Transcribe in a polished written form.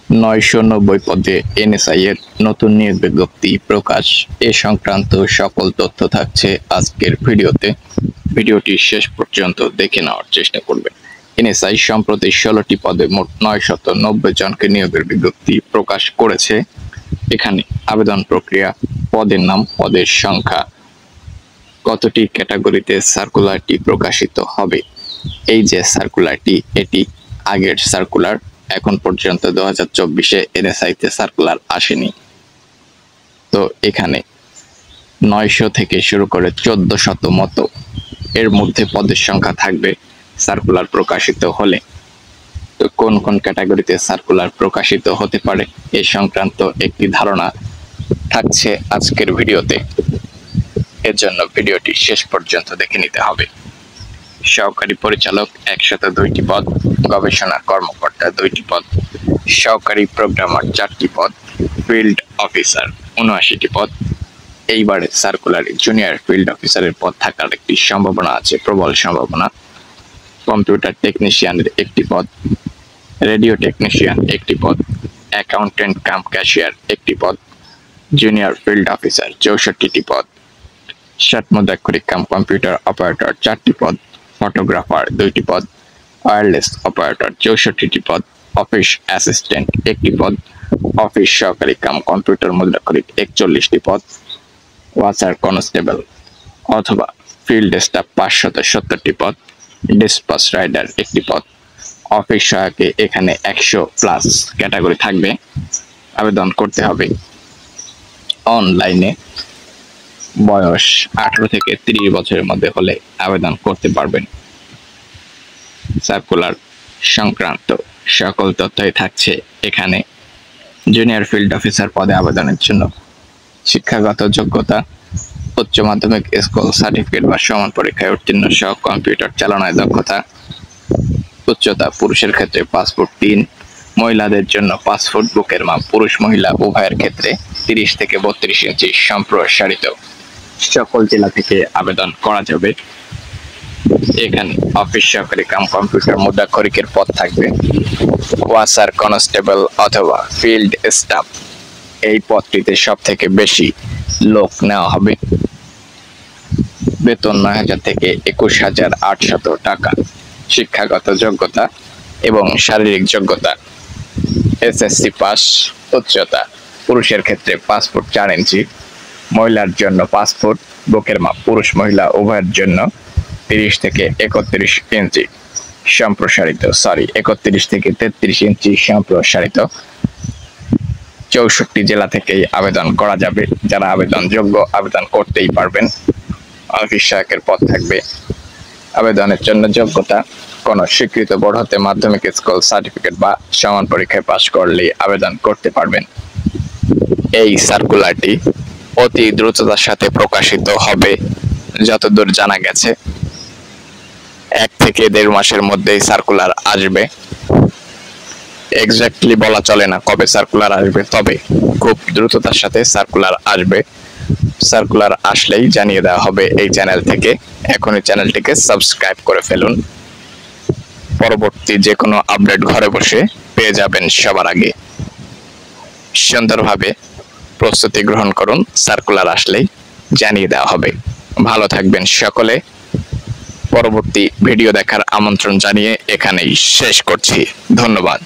990 পদে এনএসআই এর নতুন নিয়োগ বিজ্ঞপ্তি প্রকাশ। এ সংক্রান্ত সকল তথ্য থাকছে আজকের ভিডিওতে। ভিডিওটি শেষ পর্যন্ত দেখে নেওয়ার চেষ্টা করবেন। এনএসআই সম্প্রতি 16টি পদে মোট 990 জনকে নিয়োগের বিজ্ঞপ্তি প্রকাশ করেছে। এখানে আবেদন প্রক্রিয়া, পদের নাম, পদের সংখ্যা, কতটি ক্যাটাগরিতে সার্কুলারটি প্রকাশিত হবে। এই যে সার্কুলারটি, এটি আগের সার্কুলার। এখন পর্যন্ত 2024-এ এনএসআইতে সার্কুলার আসেনি। তো এখানে 900 থেকে শুরু করে 1400 মতো এর মধ্যে পদের সংখ্যা থাকবে সার্কুলার প্রকাশিত হলে। তো কোন কোন ক্যাটাগরিতে সার্কুলার প্রকাশিত হতে পারে এই সংক্রান্ত একটি ধারণা থাকছে আজকের ভিডিওতে। এর জন্য ভিডিওটি শেষ পর্যন্ত দেখে নিতে হবে। সহকারী পরিচালক 102টি পদ, গবেষণা কর্মকর্তা 2টি পদ, সহকারী প্রোগ্রামার 4টি পদ, ফিল্ড অফিসার 79টি পদ। এইবারে সার্কুলারে জুনিয়র ফিল্ড অফিসারের পদ থাকার একটি সম্ভাবনা আছে, প্রবল সম্ভাবনা। কম্পিউটার টেকনিশিয়ানের 1টি পদ, রেডিও টেকনিশিয়ান 1টি পদ, অ্যাকাউন্টেন্ট কাম ক্যাশিয়ার 1টি পদ, জুনিয়র ফিল্ড অফিসার 64টি পদ, ষাটমুদ্রাক্ষরিক কাম কম্পিউটার অপারেটর 4টি পদ, ফটোগ্রাফার 2টি পদ, ওয়্যারলেস অপারেটর 64টি পদ, অফিস অ্যাসিস্ট্যান্ট 1টি পদ, অফিস সহকারী কাম কম্পিউটার মুদ্রাক্ষরিক 41টি পদ, ওয়াচার কনস্টেবল অথবা ফিল্ড স্টাফ 570টি পদ, ডিসপাস রাইডার 1টি পদ, অফিস সহায়কে এখানে 100+ ক্যাটাগরি থাকবে। আবেদন করতে হবে অনলাইনে। বয়স 18 থেকে 30 বছরের মধ্যে হলে আবেদন করতে পারবেন। সার্কুলার সংক্রান্ত সকল তথ্যই থাকছে এখানে। জুনিয়র ফিল্ড অফিসার পদে আবেদনের জন্য শিক্ষাগত যোগ্যতা উচ্চ মাধ্যমিক স্কুল সার্টিফিকেট বা সমান পরীক্ষায় উত্তীর্ণ সহ কম্পিউটার চালানোয় দক্ষতা। উচ্চতা পুরুষের ক্ষেত্রে 5 ফুট 3, মহিলাদের জন্য 5 ফুট বুকের মাপ পুরুষ মহিলা উভয়ের ক্ষেত্রে 30 থেকে 32 ইঞ্চি সম্প্রসারিত। সকল জেলা থেকে আবেদন করা যাবে। এখানে অফিস সহকারী কাম কম্পিউটার মুদ্রাক্ষরিকের পদ থাকবে, ওয়াচার কনস্টেবল অথবা ফিল্ড স্টাফ। এই পদটিতে সব থেকে বেশি লোক নেওয়া হবে। বেতন 9,000 থেকে 21,800 টাকা। শিক্ষাগত যোগ্যতা এবং শারীরিক যোগ্যতা এসএসসি পাস। উচ্চতা পুরুষের ক্ষেত্রে 5 ফুট 4 ইঞ্চি, মহিলার জন্য 5 ফুট বুকের মাপ পুরুষ মহিলা উভয়ের জন্য 30 থেকে 31 ইঞ্চি সম্প্রসারিত, 31 থেকে 33 ইঞ্চি সম্প্রসারিত। 64 জেলা থেকেই আবেদন করা যাবে। যারা আবেদন যোগ্য আবেদন করতেই পারবেন। অফিস সহায়কের পদ থাকবে। আবেদনের জন্য যোগ্যতা কোনো স্বীকৃত বোর্ড হতে মাধ্যমিক স্কুল সার্টিফিকেট বা সমান পরীক্ষায় পাশ করলেই আবেদন করতে পারবেন। এই সার্কুলারটি অতি দ্রুততার সাথে প্রকাশিত হবে। যতদূর জানা গেছে 1 থেকে 1.5 মাসের মধ্যেই সার্কুলার আসবে। এক্স্যাক্টলি বলা চলে না কবে সার্কুলার আসবে, তবে খুব দ্রুততার সাথে সার্কুলার আসবে। সার্কুলার আসলেই জানিয়ে দেওয়া হবে এই চ্যানেল থেকে। এখনই চ্যানেলটিকে সাবস্ক্রাইব করে ফেলুন। পরবর্তী যে কোনো আপডেট ঘরে বসে পেয়ে যাবেন সবার আগে। সুন্দরভাবে প্রস্তুতি গ্রহণ করুন, সার্কুলার আসলেই জানিয়ে দেওয়া হবে। ভালো থাকবেন সকলে। পরবর্তী ভিডিও দেখার আমন্ত্রণ জানিয়ে এখানেই শেষ করছি। ধন্যবাদ।